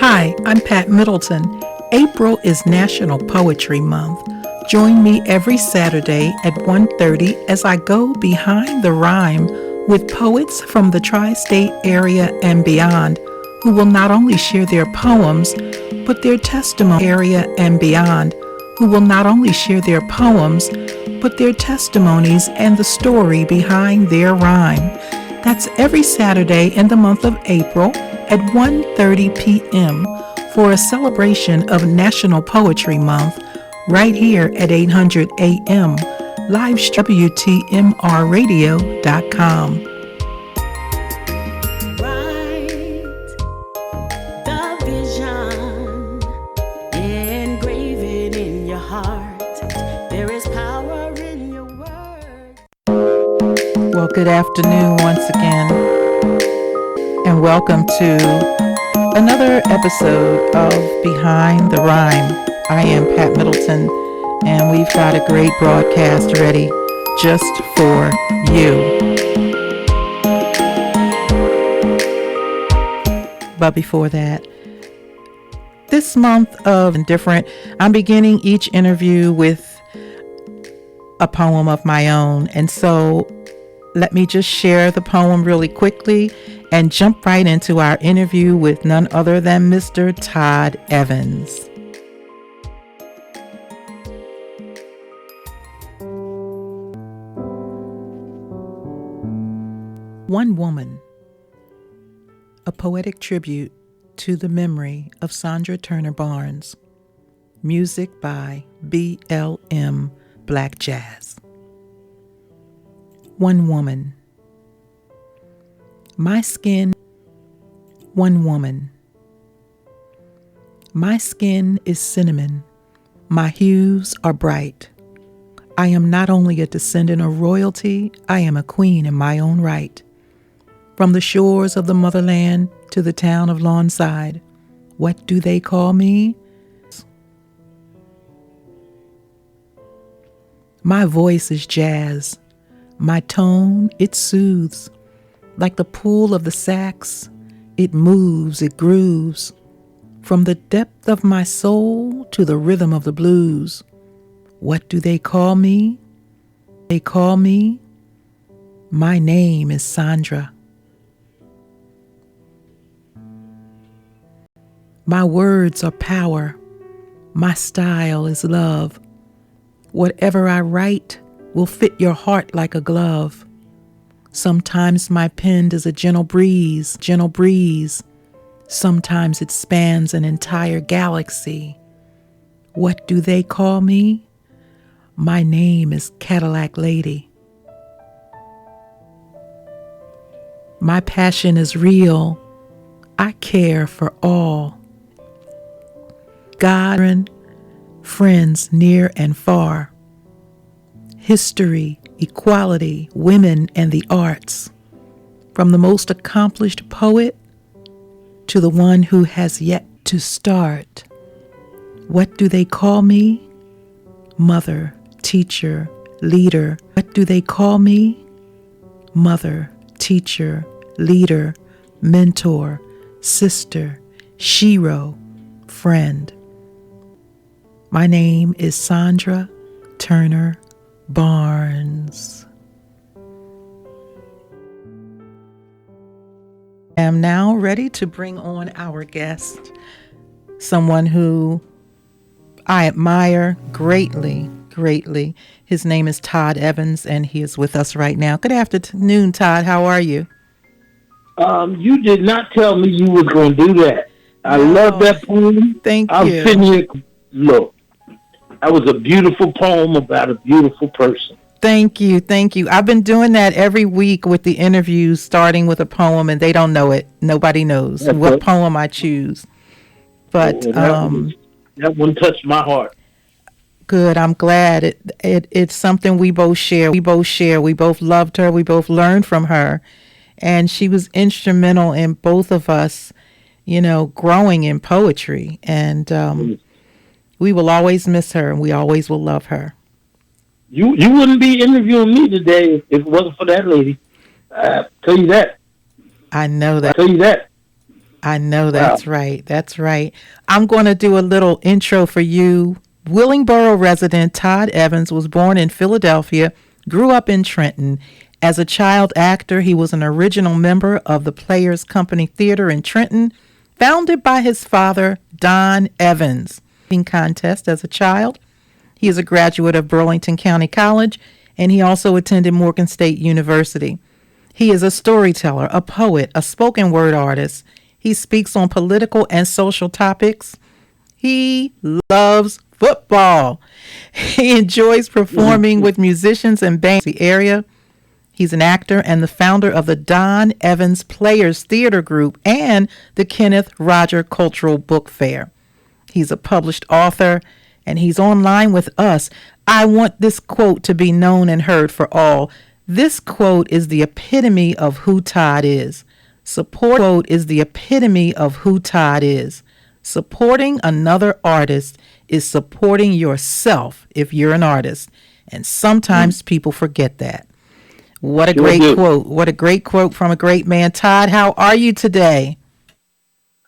Hi, I'm Pat Middleton. April is National Poetry Month. Join me every Saturday at 1:30 as I go behind the rhyme with poets from the tri-state area and beyond who will not only share their poems, but their testimony area and beyond who will not only share their poems, but their testimonies and the story behind their rhyme. That's every Saturday in the month of April at 1:30 p.m. for a celebration of National Poetry Month right here at 800 AM, live WTMRradio.com. Well, good afternoon once again, and welcome to another episode of Behind the Rhyme. I am Pat Middleton, and we've got a great broadcast ready just for you. But before that, this month of different, I'm beginning each interview with a poem of my own, and so let me just share the poem really quickly and jump right into our interview with none other than Mr. Todd Evans. One Woman, a poetic tribute to the memory of Sandra Turner Barnes. Music by BLM Black Jazz. One woman. My skin. One woman. My skin is cinnamon. My hues are bright. I am not only a descendant of royalty, I am a queen in my own right. From the shores of the motherland to the town of Lawnside, what do they call me? My voice is jazz. My tone, it soothes. Like the pool of the sax, it moves, it grooves. From the depth of my soul to the rhythm of the blues. What do they call me? They call me, my name is Sandra. My words are power. My style is love. Whatever I write will fit your heart like a glove. Sometimes my pen is a gentle breeze. Sometimes it spans an entire galaxy. What do they call me? My name is Cadillac Lady. My passion is real. I care for all. God, friends near and far. History, equality, women, and the arts. From the most accomplished poet to the one who has yet to start. What do they call me? Mother, teacher, leader. What do they call me? Mother, teacher, leader, mentor, sister, shero, friend. My name is Sandra Turner Barnes. I am now ready to bring on our guest, someone who I admire greatly. His name is Todd Evans, and he is with us right now. Good afternoon, Todd. How are you? You did not tell me you was going to do that. I love that poem. Thank you. I'm sitting here, look. That was a beautiful poem about a beautiful person. Thank you. I've been doing that every week with the interviews, starting with a poem, and they don't know it. Nobody knows what poem I choose. But that one touched my heart. Good. I'm glad. It's something we both share. We both loved her. We both learned from her, and she was instrumental in both of us, growing in poetry. And we will always miss her, and we always will love her. You wouldn't be interviewing me today if it wasn't for that lady. Tell you that. I know that. I'll tell you that. I know Wow. that's right. That's right. I'm going to do a little intro for you. Willingboro resident Todd Evans was born in Philadelphia, grew up in Trenton. As a child actor, he was an original member of the Players Company Theater in Trenton, founded by his father, Don Evans. In contest as a child, he is a graduate of Burlington County College, and he also attended Morgan State University. He is a storyteller, a poet, a spoken word artist. He speaks on political and social topics. He loves football. He enjoys performing with musicians and bands in the area. He's an actor and the founder of the Don Evans Players Theater Group and the Kenneth Roger Cultural Book Fair. He's a published author, and he's online with us. I want this quote to be known and heard for all. This quote is the epitome of who Todd is. Quote is the epitome of who Todd is. Supporting another artist is supporting yourself if you're an artist. And sometimes people forget that. What a great quote. What a great quote from a great man. Todd, how are you today?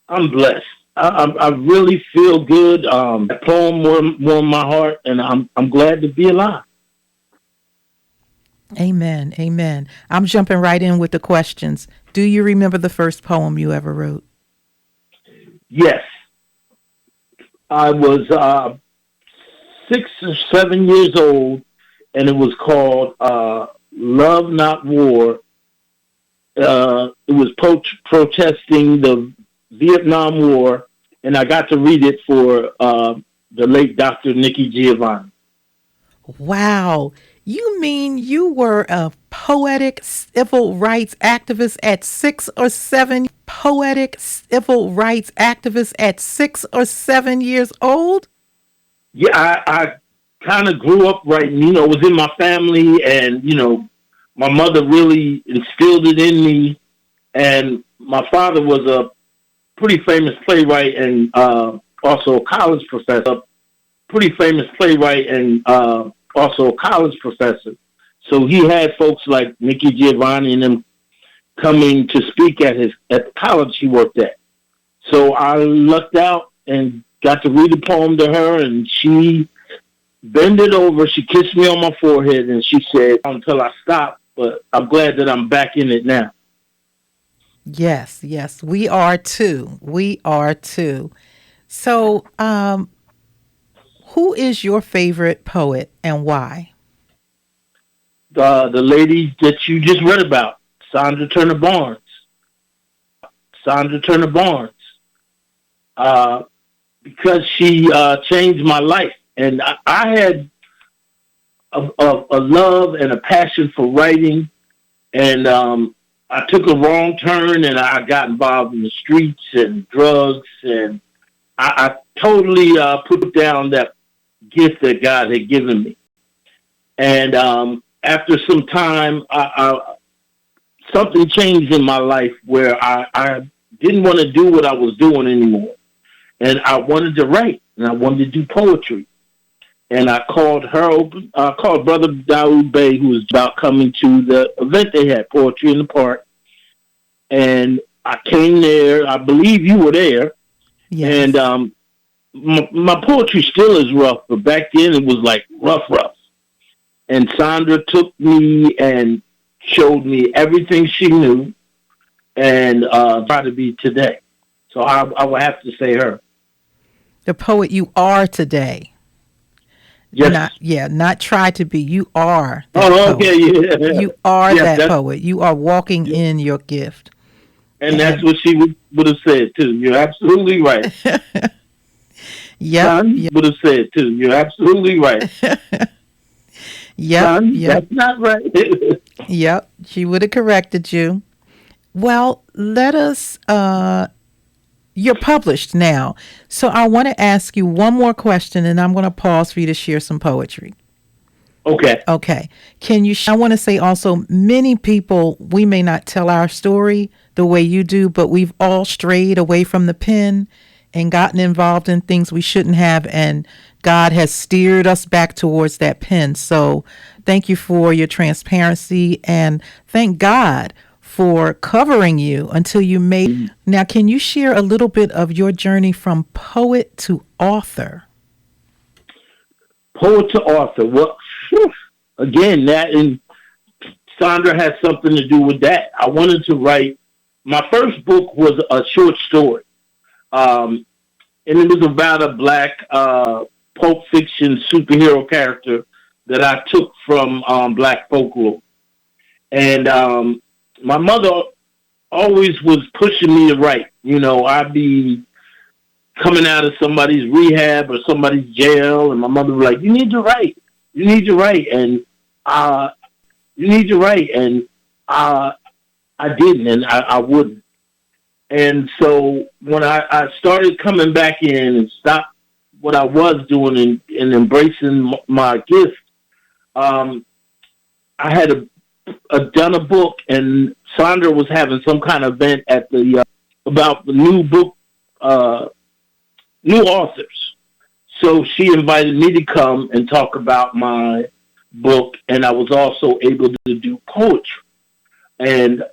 I'm blessed. I really feel good. That poem warmed my heart, and I'm glad to be alive. Amen. Amen. I'm jumping right in with the questions. Do you remember the first poem you ever wrote? Yes. I was 6 or 7 years old, and it was called Love Not War. It was protesting the Vietnam War, and I got to read it for the late Dr. Nikki Giovanni. Wow. You mean you were a poetic civil rights activist at 6 or 7? Poetic civil rights activist at 6 or 7 years old? Yeah, I kind of grew up writing. It was in my family, and my mother really instilled it in me. And my father was a pretty famous playwright and also a college professor. Pretty famous playwright and also a college professor. So he had folks like Nikki Giovanni and them coming to speak at the college he worked at. So I lucked out and got to read a poem to her, and she bended over, she kissed me on my forehead, and she said, "Until I stop, but I'm glad that I'm back in it now." Yes, yes, we are too. We are too. So, who is your favorite poet and why? The lady that you just read about, Sandra Turner Barnes. Sandra Turner Barnes. Because she changed my life. And I had a love and a passion for writing. And I took a wrong turn, and I got involved in the streets and drugs. And I totally put down that gift that God had given me. And after some time, something changed in my life where I didn't want to do what I was doing anymore. And I wanted to write, and I wanted to do poetry. And I called called Brother Daoud Bey, who was about coming to the event they had, Poetry in the Park. And I came there. I believe you were there. Yes. And my poetry still is rough, but back then it was like rough. And Sandra took me and showed me everything she knew and tried to be today. So I would have to say her. The poet you are today. Yes. Not try to be. You are that poet. Okay, yeah. You are that poet. You are walking in your gift. And that's what she would have said, too. You're absolutely right. Yep. Would have said, too. You're absolutely right. Yep. That's not right. Yep. She would have corrected you. Well, let us... You're published now. So I want to ask you one more question, and I'm going to pause for you to share some poetry. Okay. Okay. I want to say also, many people, we may not tell our story the way you do, but we've all strayed away from the pen and gotten involved in things we shouldn't have, and God has steered us back towards that pen. So thank you for your transparency, and thank God for covering you until you made. Now, can you share a little bit of your journey from poet to author? Poet to author. Well, again, that and Sandra has something to do with that. I wanted to write. My first book was a short story, and it was about a black Pulp Fiction superhero character that I took from black folklore. And my mother always was pushing me to write. You know, I'd be coming out of somebody's rehab or somebody's jail, and my mother was like, "You need to write. You need to write." And you need to write. And I didn't, and I wouldn't. And so when I started coming back in and stopped what I was doing and embracing my gift, I had done a book, and Sandra was having some kind of event at the about the new book, new authors. So she invited me to come and talk about my book, and I was also able to do poetry. And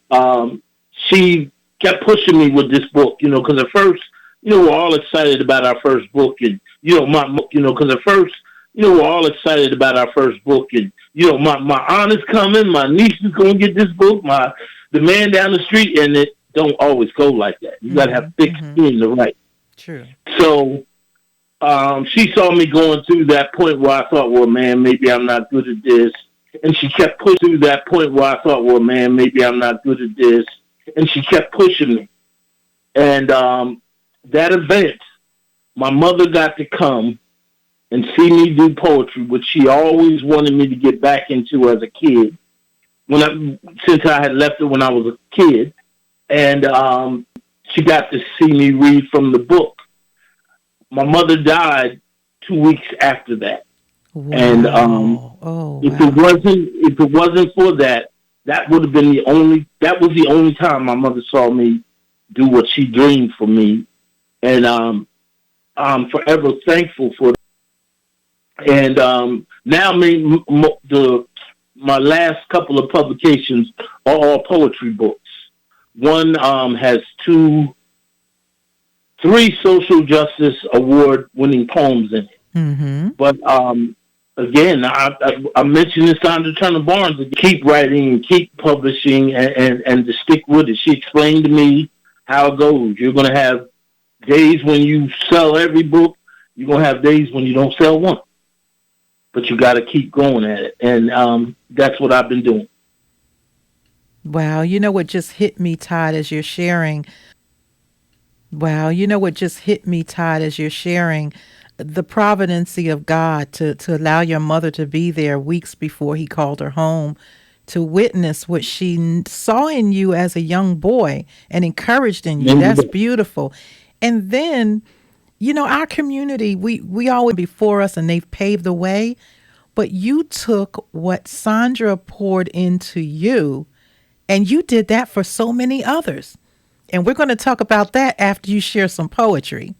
she kept pushing me with this book, you know, because at first, you know, we're all excited about our first book, and because at first, you know, we're all excited about our first book, and my aunt is coming, my niece is going to get this book, the man down the street, and it don't always go like that. You got to have thick skin to write. True. So she saw me going through that point where I thought, well, man, maybe I'm not good at this. And she kept pushing through that point where I thought, well, man, maybe I'm not good at this. And she kept pushing me. And that event, my mother got to come and see me do poetry, which she always wanted me to get back into as a kid. Since I had left it when I was a kid, and she got to see me read from the book. My mother died 2 weeks after that. Wow. And if it wasn't for that, that would have been that was the only time my mother saw me do what she dreamed for me. And I'm forever thankful for that. And now my last couple of publications are all poetry books. One has three social justice award winning poems in it. Mm-hmm. But again, I mentioned this Sandra Turner Barnes to keep writing and keep publishing and to stick with it. She explained to me how it goes. You're going to have days when you sell every book. You're going to have days when you don't sell one. But you got to keep going at it. And that's what I've been doing. Wow. You know what just hit me, Todd, as you're sharing? Wow. You know what just hit me, Todd, as you're sharing? The providency of God to allow your mother to be there weeks before he called her home to witness what she saw in you as a young boy and encouraged in you. That's beautiful. And then, you know, our community, we always before us and they've paved the way, but you took what Sandra poured into you and you did that for so many others. And we're going to talk about that after you share some poetry.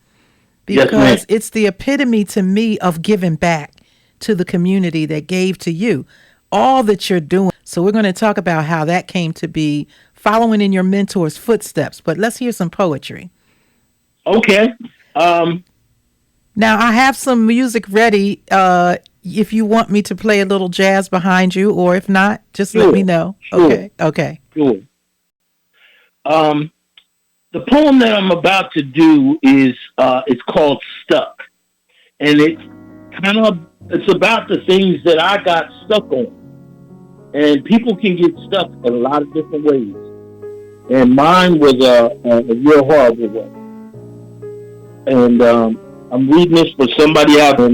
Because it's the epitome to me of giving back to the community that gave to you all that you're doing. So we're going to talk about how that came to be, following in your mentor's footsteps. But let's hear some poetry. Okay. Now, I have some music ready if you want me to play a little jazz behind you, or if not, just let me know. Sure. Okay. Sure. The poem that I'm about to do is it's called Stuck. And it's about the things that I got stuck on. And people can get stuck in a lot of different ways. And mine was a real horrible way. And I'm reading this for somebody out there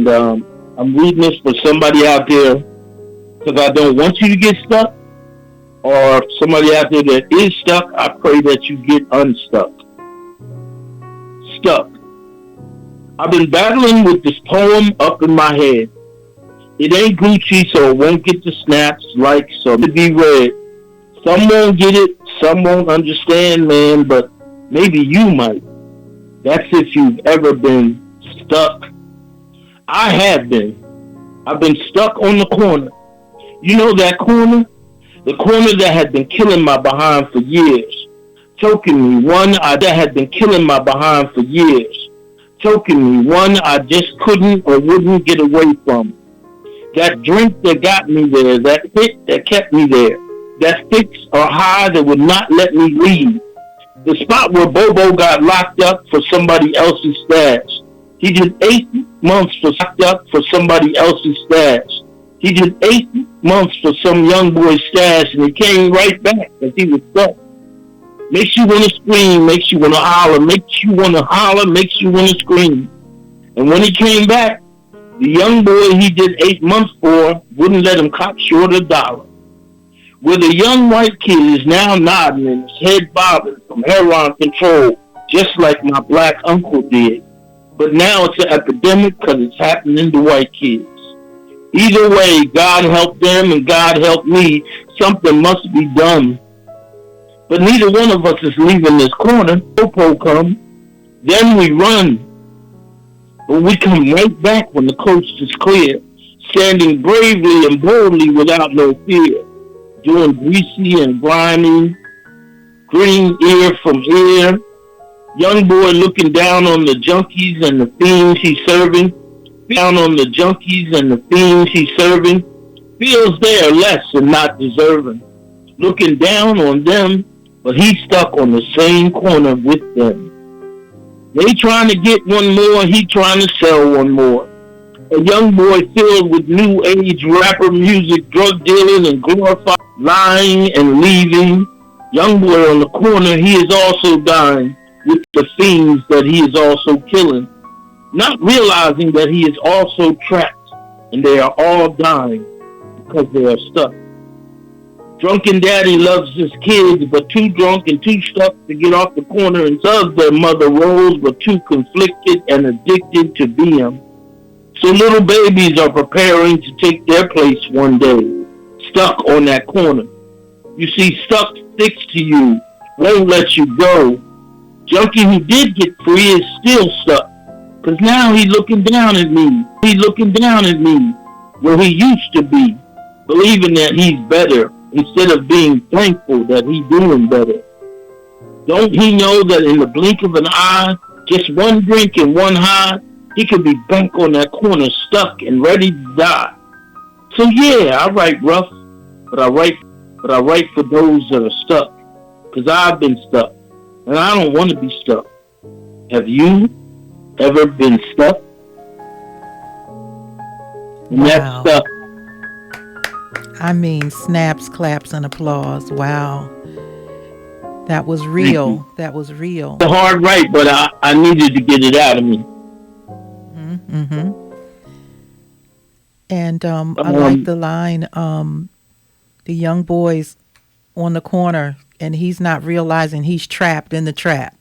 because I don't want you to get stuck. Or somebody out there that is stuck, I pray that you get unstuck. Stuck. I've been battling with this poem up in my head. It ain't Gucci, so it won't get the snaps, likes, or to be read. Some won't get it, some won't understand, man, but maybe you might. That's if you've ever been stuck. I have been. I've been stuck on the corner. You know that corner? The corner that had been killing my behind for years, choking me. One I that had been killing my behind for years, choking me. One I just couldn't or wouldn't get away from. That drink that got me there, that hit that kept me there, that fix or high that would not let me leave. The spot where Bobo got locked up for somebody else's stash. He did 8 months for locked up for somebody else's stash. He did 8 months for some young boy's stash, and he came right back as he was stuck. Makes you want to scream, makes you want to holler, makes you want to holler, makes you want to scream. And when he came back, the young boy he did 8 months for wouldn't let him cop short a dollar. Where the young white kid is now nodding and his head bobbing from heroin control, just like my black uncle did. But now it's an epidemic because it's happening to white kids. Either way, God help them and God help me. Something must be done. But neither one of us is leaving this corner. Popo come, then we run. But we come right back when the coast is clear, standing bravely and boldly without no fear, doing greasy and grimy, grinning ear from ear. Young boy looking down on the junkies and the fiends he's serving, down on the junkies and the fiends he's serving, feels they are less and not deserving. Looking down on them, but he's stuck on the same corner with them. They trying to get one more, he trying to sell one more. A young boy filled with new age rapper music, drug dealing and glorified lying and leaving. Young boy on the corner, he is also dying with the fiends that he is also killing, not realizing that he is also trapped and they are all dying because they are stuck. Drunken daddy loves his kids, but too drunk and too stuck to get off the corner and hug their mother rolls, but too conflicted and addicted to be him. So little babies are preparing to take their place one day, stuck on that corner. You see, stuck sticks to you, won't let you go. Junkie who did get free is still stuck, cause now he looking down at me. He looking down at me where he used to be, believing that he's better instead of being thankful that he's doing better. Don't he know that in the blink of an eye, just one drink and one high, he could be back on that corner stuck and ready to die. So yeah, I write rough, but I write for those that are stuck, cause I've been stuck. And I don't want to be stuck. Have you ever been stuck? And Wow. that's stuck. I mean, snaps, claps, and applause. Wow. That was real. That was real. It's a hard write, but I needed to get it out of me. Mm-hmm. And I like the line, the young boy's on the corner, and he's not realizing he's trapped in the trap.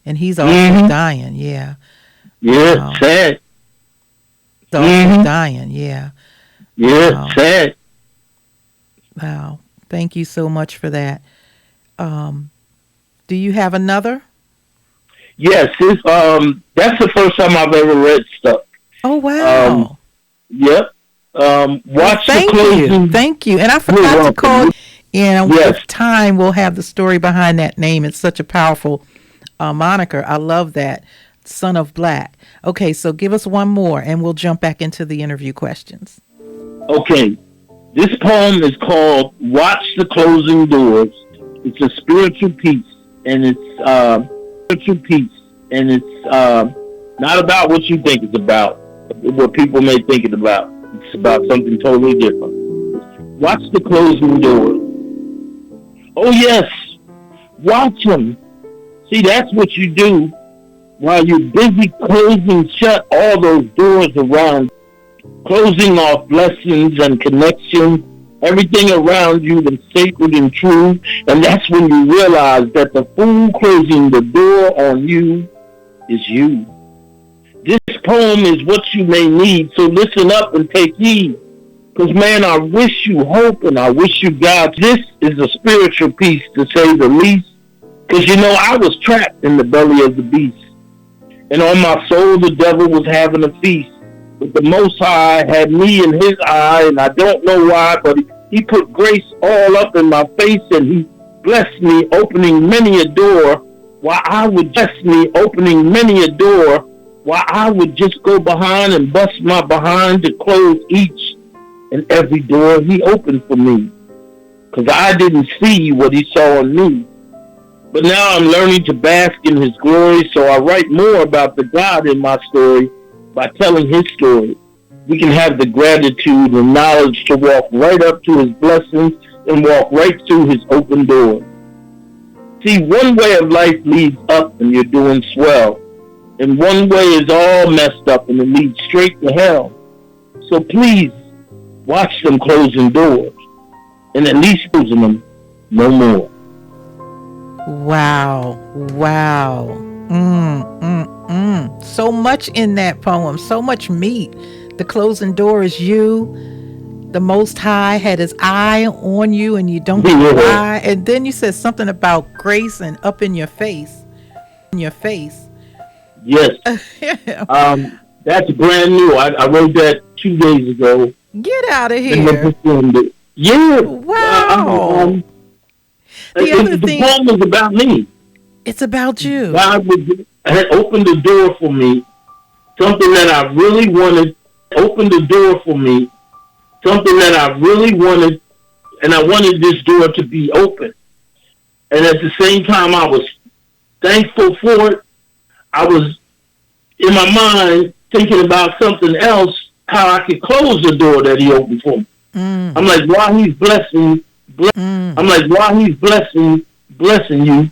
And he's also dying, yeah. Yeah, Wow. sad. He's also dying, yeah. Yeah, Wow. sad. Wow. Thank you so much for that. Do you have another? Yes, that's the first time I've ever read Stuck. Oh, wow. Yep. Watch the Thank closing. you. Thank you. And I You're forgot to welcome. call. And Yes. with time, we'll have the story behind that name. It's such a powerful moniker. I love that. Son of Black. Okay, so give us one more, and we'll jump back into the interview questions. Okay. This poem is called Watch the Closing Doors. It's a spiritual piece, and it's not about what you think it's about, what people may think it's about. It's about something totally different. Watch the closing doors. Oh yes, watch them. See, that's what you do while you're busy closing shut all those doors around, closing off blessings and connections, everything around you that's sacred and true. And that's when you realize that the fool closing the door on you is you. This poem is what you may need, so listen up and take heed. Because, man, I wish you hope and I wish you God. This is a spiritual piece, to say the least. Because, you know, I was trapped in the belly of the beast. And on my soul, the devil was having a feast. But the Most High had me in his eye, and I don't know why, but He put grace all up in my face, and he blessed me, opening many a door while I would just go behind and bust my behind to close each and every door he opened for me. Because I didn't see what he saw in me. But now I'm learning to bask in his glory, so I write more about the God in my story by telling his story. We can have the gratitude and knowledge to walk right up to his blessings and walk right through his open door. See, one way of life leads up and you're doing swell. And one way is all messed up and it leads straight to hell. So please, watch them closing doors and at least closing them no more. Wow. So much in that poem, so much meat. The closing door is you. The Most High had his eye on you and you don't know why. And then you said something about grace and up in your face. Yes. That's brand new. I wrote that 2 days ago. Get out of here. Yeah. Wow. The poem is about me. It's about you. God had opened the door for me. Something that I really wanted. Opened the door for me. Something that I really wanted. And I wanted this door to be open. And at the same time, I was thankful for it. I was, in my mind, thinking about something else, how I could close the door that he opened for me. I'm like, while he's blessing you,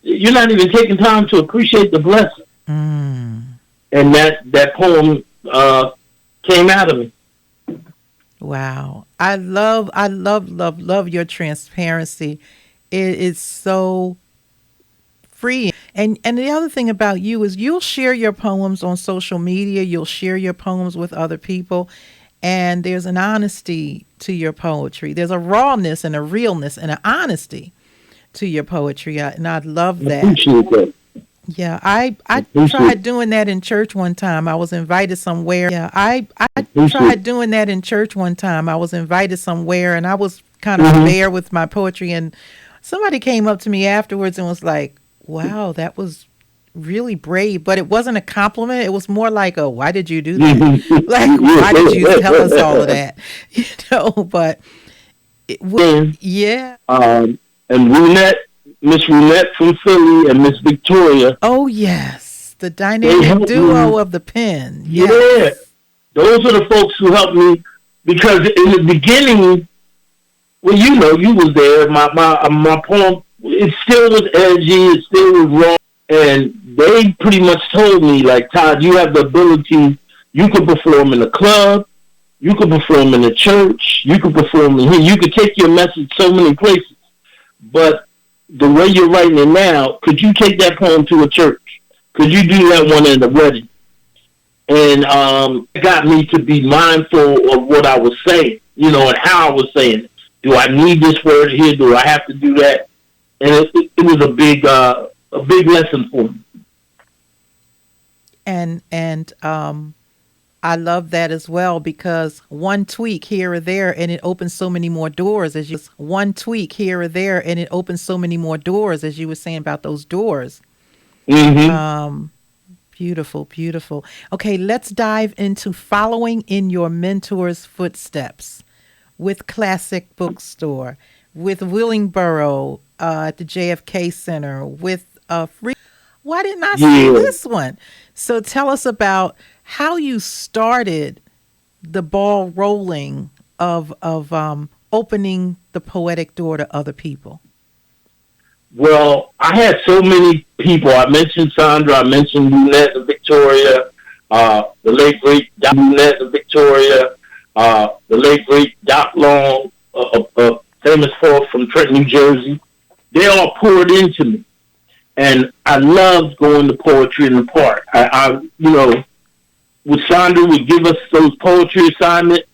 you're not even taking time to appreciate the blessing. And that poem came out of me. Wow. I love your transparency. It is so free. And the other thing about you is you'll share your poems on social media. You'll share your poems with other people. And there's an honesty to your poetry. There's a rawness and a realness and an honesty to your poetry. And I love that. I appreciate that. Yeah, I tried doing that in church one time. I was invited somewhere. Yeah, I tried doing that in church one time. I was invited somewhere, and I was kind of there with my poetry. And somebody came up to me afterwards and was like, "Wow, that was really brave." But it wasn't a compliment. It was more like, "Oh, why did you do that? Like, why did you tell us all of that?" You know. But yeah. And Miss Runette from Philly and Miss Victoria. Oh, yes. The dynamic duo of the pen. Yes. Yeah. Those are the folks who helped me because in the beginning, well, you was there. My poem, it still was edgy. It still was raw. And they pretty much told me, like, Todd, you have the ability. You could perform in a club. You could perform in a church. You could perform in here. You could take your message so many places. But the way you're writing it now, could you take that poem to a church? Could you do that one at a wedding? And it got me to be mindful of what I was saying, and how I was saying it. Do I need this word here? Do I have to do that? And it was a big lesson for me. And I love that as well because one tweak here or there and it opens so many more doors as you were saying about those doors. Beautiful. Okay, let's dive into following in your mentor's footsteps with Classic Bookstore, with Willingboro at the JFK Center, with Free. Why didn't I see this one? So tell us about how you started the ball rolling of opening the poetic door to other people. Well, I had so many people. I mentioned Sandra. I mentioned Lunette and Victoria, the late great Lunette and Victoria, the late great Doc Long, a famous poet from Trenton, New Jersey. They all poured into me, and I loved going to Poetry in the Park. When Sandra would give us those poetry assignments,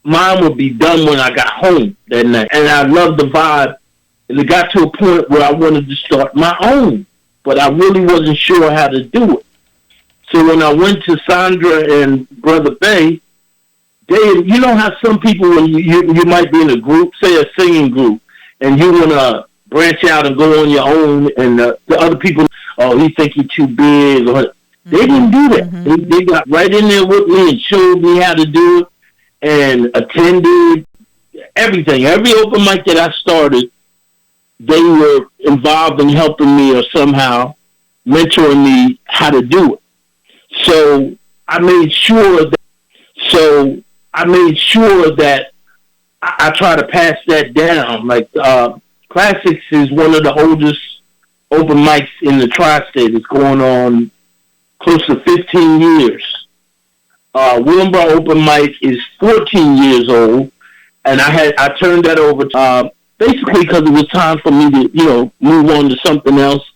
mine would be done when I got home that night. And I loved the vibe. And it got to a point where I wanted to start my own, but I really wasn't sure how to do it. So when I went to Sandra and Brother Bay, you know how some people, when you might be in a group, say a singing group, and you want to branch out and go on your own, and the other people, oh, he think you're too big. Or, they didn't do that. They got right in there with me and showed me how to do it and attended everything. Every open mic that I started, they were involved in helping me or somehow mentoring me how to do it. So I made sure that. I try to pass that down. Like Classics is one of the oldest open mics in the tri-state. It's going on close to 15 years. Willenboro Open Mic is 14 years old, and I turned that over to, basically because it was time for me to move on to something else,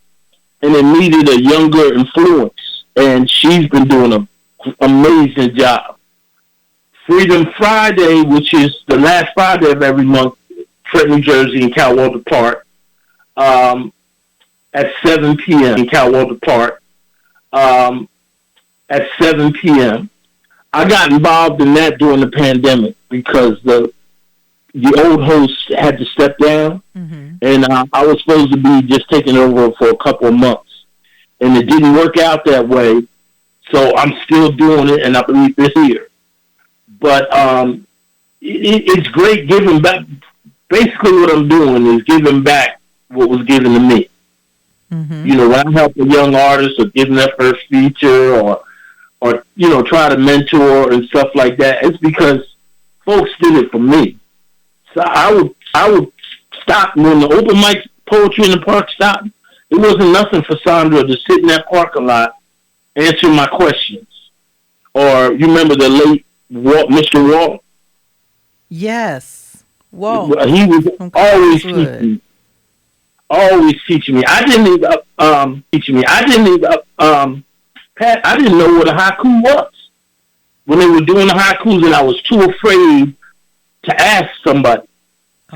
and it needed a younger influence, and she's been doing an amazing job. Freedom Friday, which is the last Friday of every month, Trenton, New Jersey, in Cal Walter Park, at 7 p.m. in Cal Walter Park, at 7 p.m. I got involved in that during the pandemic because the old host had to step down, and I was supposed to be just taking over for a couple of months, and it didn't work out that way. So I'm still doing it, and I believe this year. But it's great giving back. Basically, what I'm doing is giving back what was given to me. When I help a young artist or give them their first feature or try to mentor and stuff like that, it's because folks did it for me. So I would stop when the open mic poetry in the park stopped. It wasn't nothing for Sandra to sit in that parking lot answering my questions. Or you remember the late Mr. Walt? Yes. Walt. He was always teaching me. I didn't Pat, I didn't know what a haiku was when they were doing the haikus, and I was too afraid to ask somebody.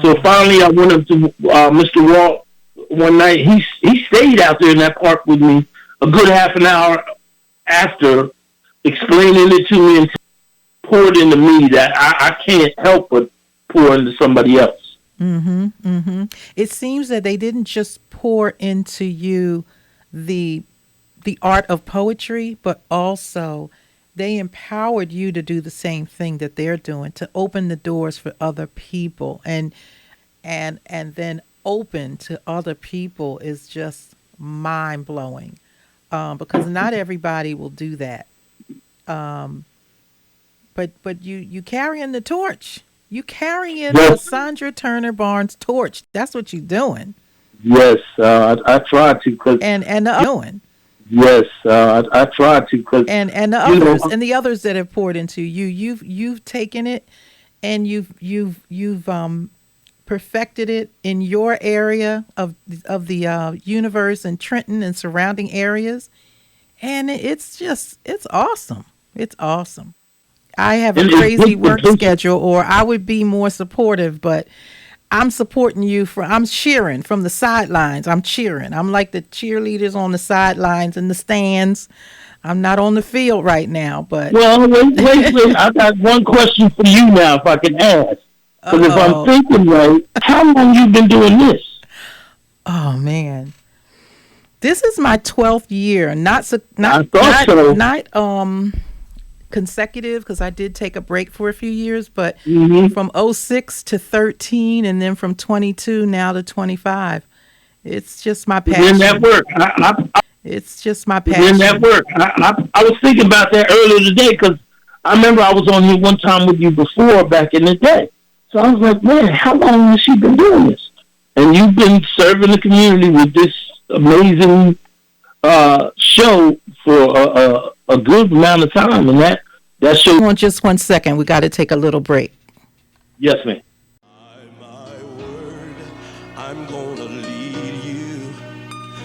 So finally, I went up to Mr. Walt one night. He stayed out there in that park with me a good half an hour after, explaining it to me and poured into me that I can't help but pour into somebody else. It seems that they didn't just pour into you the art of poetry, but also they empowered you to do the same thing that they're doing, to open the doors for other people, and then open to other people is just mind blowing, because not everybody will do that. But you carrying the torch. You carrying Sandra Turner Barnes' torch. That's what you're doing. Yes, I tried to. Doing. Yes, I tried to. And the others and the others that have poured into you, you've taken it, and you've perfected it in your area of the universe and Trenton and surrounding areas, and it's awesome. It's awesome. I have a crazy work schedule, or I would be more supportive, but I'm supporting you. I'm cheering from the sidelines. I'm cheering. I'm like the cheerleaders on the sidelines and the stands. I'm not on the field right now, but. Well, wait. I got one question for you now, if I can ask. Because if I'm thinking right, how long you been doing this? Oh, man. This is my 12th year. Not consecutive, because I did take a break for a few years, but from 06 to 13, and then from 22 now to 25. It's just my passion. In that work, it's just my passion. In that work, I was thinking about that earlier today, because I remember I was on here one time with you before back in the day. So I was like, man, how long has she been doing this? And you've been serving the community with this amazing show for a good amount of time, and that show. Hold on just 1 second. We got to take a little break. Yes, ma'am.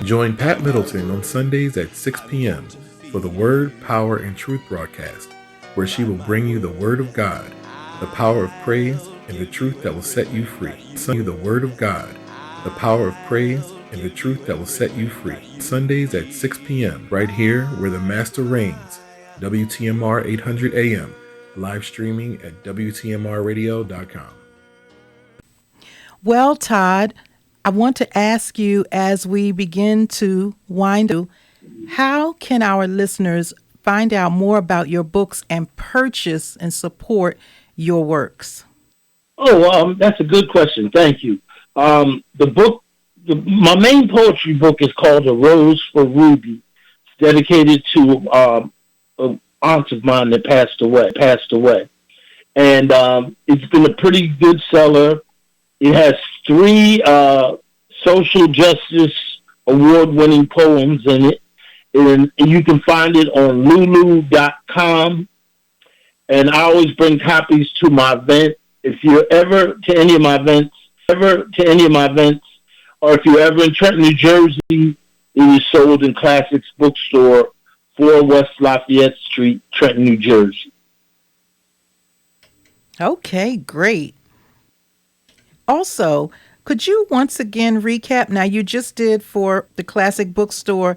Join Pat Middleton on Sundays at 6 p.m. for the Word, Power, and Truth broadcast, where she will bring you the Word of God, the power of praise, and the truth that will set you free. The Word of God, the power of praise, and the truth that will set you free. Sundays at 6 p.m. right here where the Master reigns. WTMR 800 AM, live streaming at WTMRradio.com. Well, Todd, I want to ask you as we begin to wind up, how can our listeners find out more about your books and purchase and support your works? That's a good question. Thank you. The book, my main poetry book is called A Rose for Ruby. It's dedicated to an aunt of mine that passed away. And it's been a pretty good seller. It has three social justice award-winning poems in it. And you can find it on lulu.com. And I always bring copies to my event. If you're ever to any of my events, or if you're ever in Trenton, New Jersey, it is sold in Classics Bookstore, 4 West Lafayette Street, Trenton, New Jersey. Okay, great. Also, could you once again recap? Now, you just did for the Classic Bookstore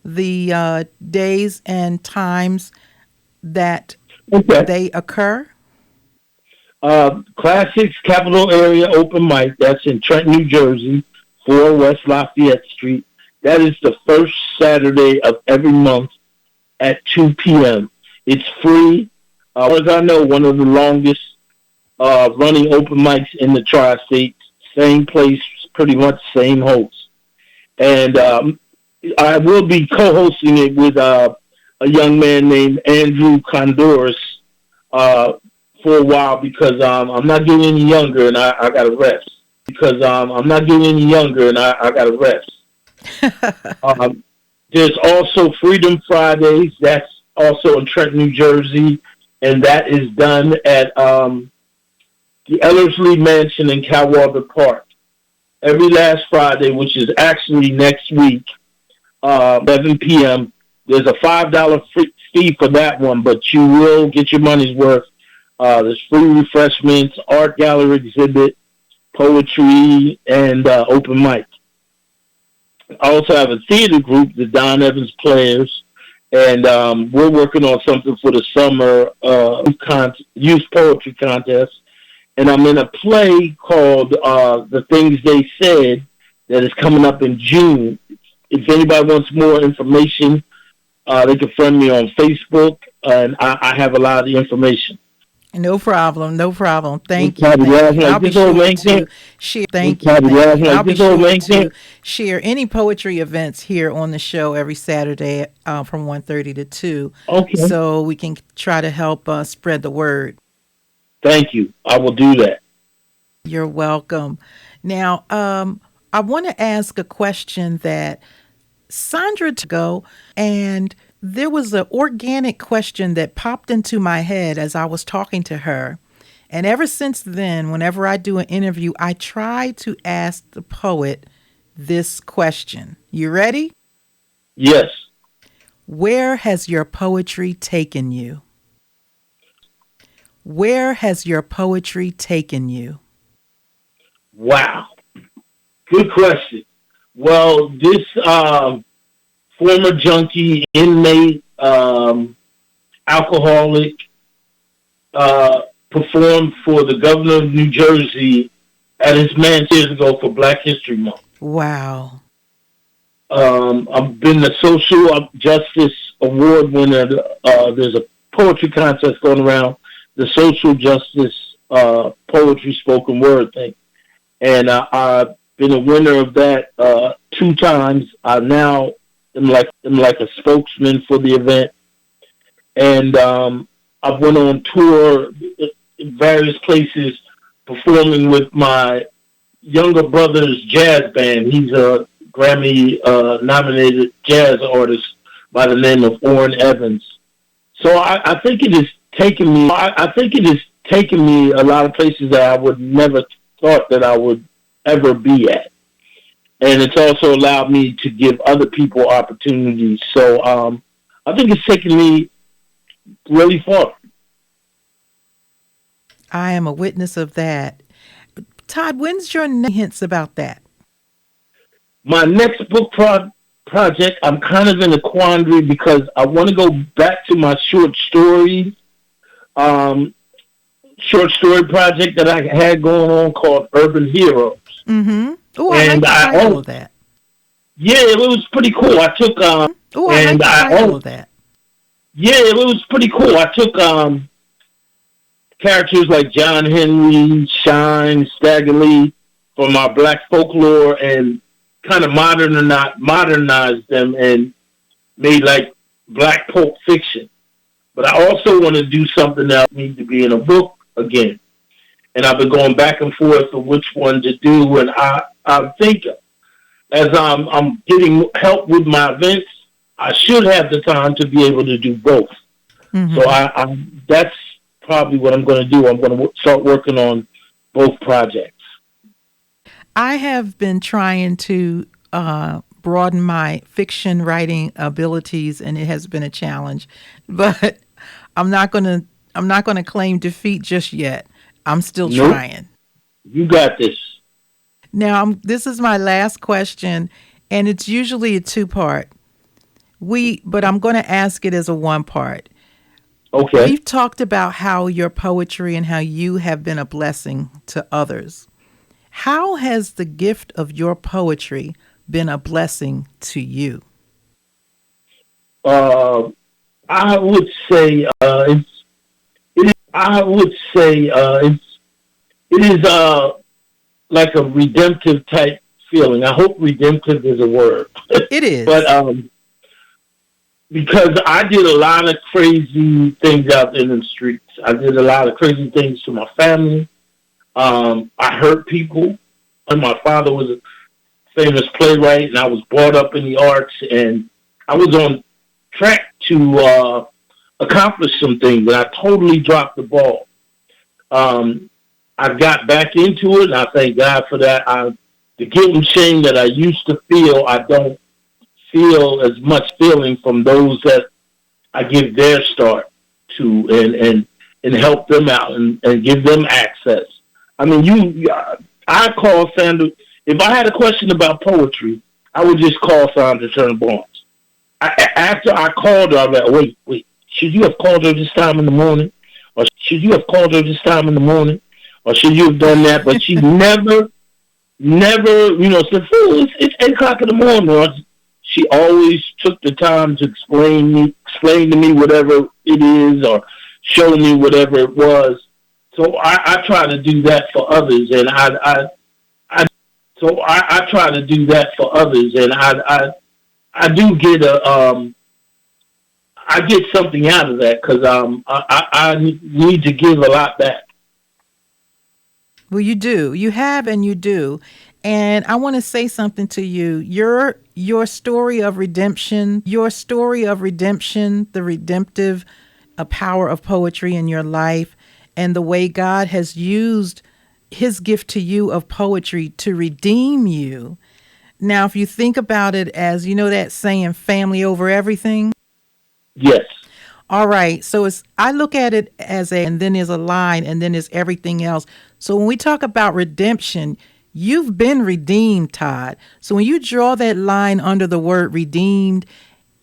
the days and times that they occur. Classics Capital Area Open Mic. That's in Trenton, New Jersey, 4 West Lafayette Street. That is the first Saturday of every month at 2 p.m. It's free. As I know, one of the longest running open mics in the Tri-States. Same place, pretty much same host. And I will be co-hosting it with a young man named Andrew Condoris for a while because I'm not getting any younger and I got to rest. There's also Freedom Fridays. That's also in Trenton, New Jersey. And that is done at the Ellerslie Mansion in Calwarber Park. Every last Friday, which is actually next week, 11 p.m. There's a $5 fee for that one, but you will get your money's worth. There's free refreshments, art gallery exhibit, poetry, and open mic. I also have a theater group, the Don Evans Players, and we're working on something for the summer youth poetry contest. And I'm in a play called The Things They Said that is coming up in June. If anybody wants more information, they can friend me on Facebook, and I have a lot of the information. No problem. Thank you. I'll be sure to share. I'll be sure to share any poetry events here on the show every Saturday from 1:30 to 2. Okay. So we can try to help spread the word. Thank you. I will do that. You're welcome. Now, I want to ask a question that Sandra to go, and there was an organic question that popped into my head as I was talking to her. And ever since then, whenever I do an interview, I try to ask the poet this question. You ready? Yes. Where has your poetry taken you? Where has your poetry taken you? Wow. Good question. Well, this former junkie, inmate, alcoholic, performed for the governor of New Jersey at his mansion years ago for Black History Month. Wow. I've been the Social Justice Award winner. There's a poetry contest going around, the Social Justice Poetry Spoken Word thing. And I've been a winner of that 2 times. I now am like a spokesman for the event. And I've went on tour in various places performing with my younger brother's jazz band. He's a Grammy nominated jazz artist by the name of Orrin Evans. So I think it has taken me. I think it has taken me a lot of places that I would never thought that I would ever be at, and it's also allowed me to give other people opportunities. So I think it's taken me really far. I am a witness of that. Todd, when's your next hints about that? My next book project, I'm kind of in a quandary because I want to go back to my short stories, um, short story project that I had going on called Urban Heroes. Mm-hmm. Oh, I like And the title of that. yeah, it was pretty cool. I took Oh, I like and the I title of that. yeah, it was pretty cool. I took characters like John Henry, Shine, Stagger Lee from our black folklore and kind of modernized them and made like black pulp fiction. But I also want to do something that needs to be in a book again. And I've been going back and forth for which one to do. And I think as I'm getting help with my events, I should have the time to be able to do both. So Mm-hmm. that's probably what I'm going to do. I'm going to start working on both projects. I have been trying to broaden my fiction writing abilities, and it has been a challenge. But I'm not gonna I'm not gonna claim defeat just yet. I'm still Nope, trying. you got this. Now, this is my last question, and it's usually a two part. But I'm going to ask it as a one part. Okay. We've talked about how your poetry and how you have been a blessing to others. How has the gift of your poetry been a blessing to you? Uh, I would say I would say it is like a redemptive type feeling. I hope redemptive is a word, It but is. because I did a lot of crazy things out in the streets. I did a lot of crazy things to my family. I hurt people. And my father was a famous playwright, and I was brought up in the arts, and I was on track to accomplish some things, and I totally dropped the ball. Um, I got back into it, and I thank God for that. The guilt and shame that I used to feel, I don't feel as much feeling from those that I give their start to and help them out and give them access. I mean, I call Sandra, if I had a question about poetry, I would just call Sandra Turner Barnes. After I called her, I was like, wait, should you have called her this time in the morning? Or should you have called her this time in the morning? Or should you have done that? But she never, said, "Oh, it's 8 o'clock in the morning." Or she always took the time to explain to me whatever it is, or show me whatever it was. So I try to do that for others, and I so I try to do that for others, and I do get I get something out of that because I need to give a lot back. Well, you do. You have and you do. And I want to say something to you. Your story of redemption, the redemptive power of poetry in your life, and the way God has used his gift to you of poetry to redeem you. Now, if you think about it as, that saying, family over everything. Yes. All right. So I look at it as and then there's a line, and then there's everything else. So when we talk about redemption, you've been redeemed, Todd. So when you draw that line under the word redeemed,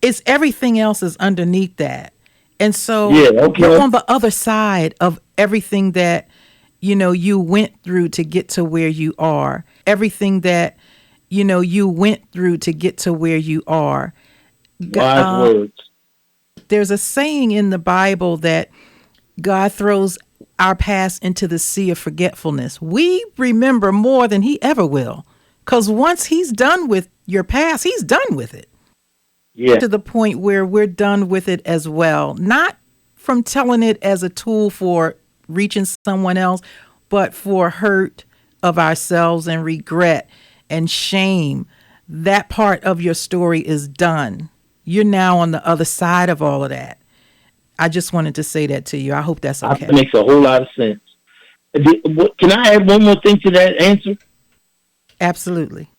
it's everything else is underneath that. And so Yeah. you're Okay. on the other side of everything that, you went through to get to where you are. Everything that, you went through to get to where you are. Wise words. There's a saying in the Bible that God throws our past into the sea of forgetfulness. We remember more than he ever will. Because once he's done with your past, he's done with it. Yeah. To the point where we're done with it as well. Not from telling it as a tool for reaching someone else, but for hurt of ourselves and regret and shame. That part of your story is done. You're now on the other side of all of that. I just wanted to say that to you. I hope that's That okay. makes a whole lot of sense. Can I add one more thing to that answer? Absolutely.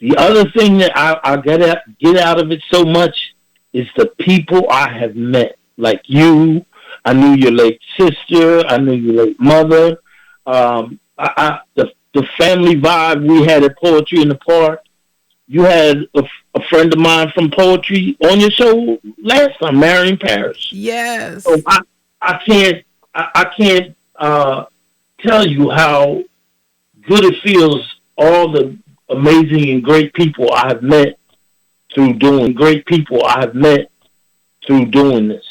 The other thing that I get out of it so much is the people I have met. Like you, I knew your late sister, I knew your late mother. The family vibe we had at Poetry in the Park. You had a friend of mine from poetry on your show last time, Marion Parrish. So Yes. I can't tell you how good it feels. All the amazing and great people I have met through doing this.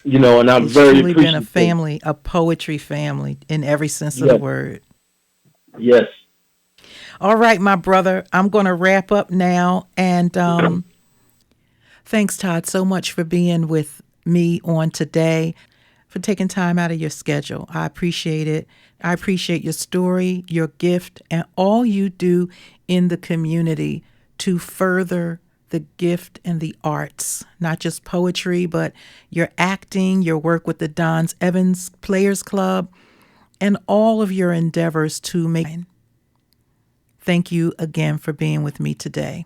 And I'm It's very truly been a appreciative. family, a poetry family in every sense of the Yes, word. yes. All right, my brother, I'm going to wrap up now. And thanks, Todd, so much for being with me on today, for taking time out of your schedule. I appreciate it. I appreciate your story, your gift, and all you do in the community to further the gift and the arts, not just poetry, but your acting, your work with the Dons Evans Players Club, and all of your endeavors to make. Thank you again for being with me today.